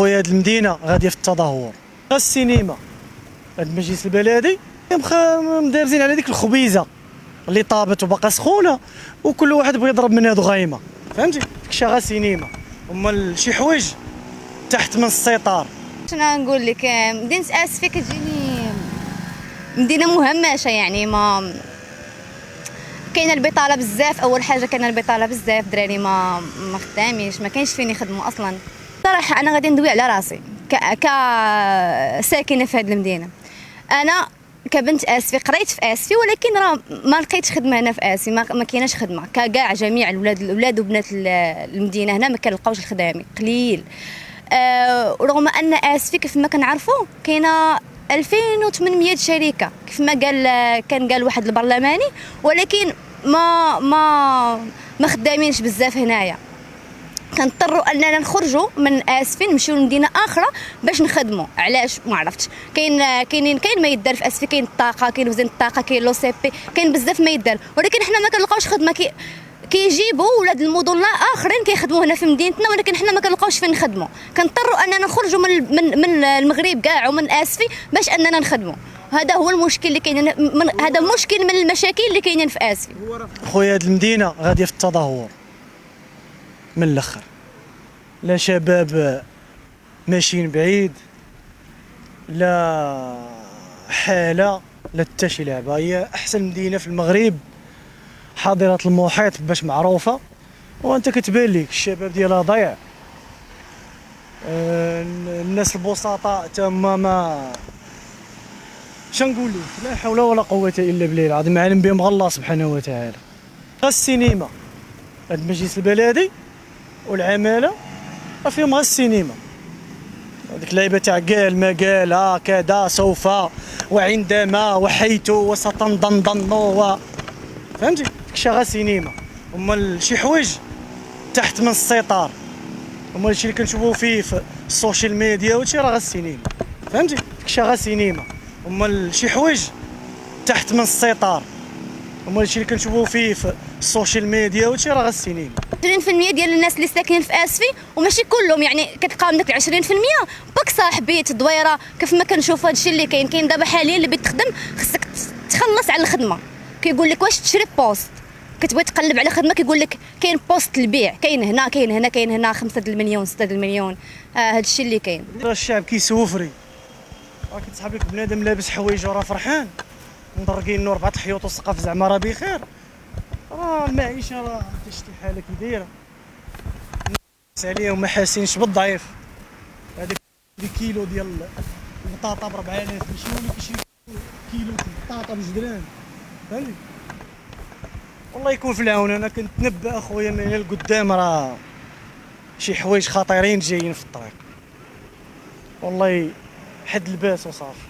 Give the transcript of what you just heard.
خويا هاد المدينه غاديه في التدهور. السينما هاد المجلس البلدي مدارزين على ديك الخبيزه اللي طابت وباقا سخونه، وكل واحد بغى يضرب من هادو غايمه، فهمتي؟ داكشي غا سينما. هما شي حوايج تحت من السيطار. شنو نقول لك، مدينه اسفي كتجيني مدينه مهمشه، يعني ما كاينه البطاله بزاف. اول حاجه كاينه البطاله بزاف، دراري ما خدامينش، ما كاينش فين يخدموا اصلا. صراحه انا غادي ندوي على راسي كساكنه في هذه المدينه. انا كبنت اسفي قريت في اسفي، ولكن راه ما لقيتش خدمه هنا في اسفي، ما كايناش خدمه. كاع جميع الاولاد وبنات المدينه هنا ما كنلقاوش الخدامي قليل. رغم ان اسفي كيف ما كنعرفوا كاينه 2800 شركه كيف ما قال واحد البرلماني، ولكن ما خدامينش بزاف هنايا. كنضطروا اننا نخرجوا من اسفي نمشيو لمدينه اخرى باش نخدموا. علاش؟ ما عرفتش. كاين ما يدار في اسفي، كاين الطاقه، كاين وزن الطاقه، كاين لو سي بي، كاين بزاف ما يدار، ولكن حنا ما كنلقاوش خدمه. كيجيبوا ولاد المدن اخرين كيخدموا هنا في مدينتنا، ولكن حنا ما كنلقاوش فين نخدموا. كنضطروا اننا نخرجوا من المغرب كاع ومن اسفي باش اننا نخدموا. هذا هو المشكل اللي كاين، هذا مشكل من المشاكل اللي كاينين في اسفي. خويا هاد المدينه غاديه في التدهور من الاخر. لا شباب ماشيين بعيد، لا حاله، لا حتى شي لعبه. هي احسن مدينه في المغرب، حاضره المحيط باش معروفه، وانت كتبان لك الشباب ديالها ضايع. الناس البسطاء تما ما شنقول لك، لا حول ولا قوه الا بالله العظيم، عالم بهم الله سبحانه وتعالى. السينما هاد المجلس البلدي والعماله فيهم غير السينما، هذيك اللعيبه تاع قال ما قال كذا سوف وعندما وحيث وستنضن فهمتي؟ داكشي غير سينما. هما شي حوايج تحت من السيطار، هما الشيء اللي كنشوفوه فيه في السوشيال ميديا وهادشي راه غير السينما، فهمتي؟ داكشي غير سينما. هما شي حوايج تحت من السيطار، هما الشيء اللي كنشوفوه فيه في السوشيال ميديا وهادشي راه غير السينما. 20% ديال الناس اللي ساكنين في اسفي، وماشي كلهم، يعني كتلقاهم داك 20% باك صاحبيت دويره. كيف ما كنشوف هادشي اللي كاين دابا حاليا، اللي بتخدم خصك تخلص على الخدمه. كيقول لك واش تشري بوست، كتبغي تقلب على خدمه كيقول لك كاين بوست للبيع، كاين هنا كاين هنا كاين هنا 5 المليون 6 المليون. هادشي اللي كاين. الشعب كيسوفري، راه كتسحب لك بنادم لابس حوايج وراه فرحان، مضرقين له 4 حيوط وسقف زعما راه بخير. راه المعيشه راه شتي الحاله كي دايره، الناس عليهم ما حاسينش بالضعيف. هذاك كيلو ديال البطاطا ب 4000، ماشي هو اللي كيشري كيلو البطاطا بجدران، فهمتي؟ والله يكون في العون. انا كنتنبأ اخويا من هنا لقدام راه شي حوايج خطيرين جايين في الطريق، والله حد الباس وصافي.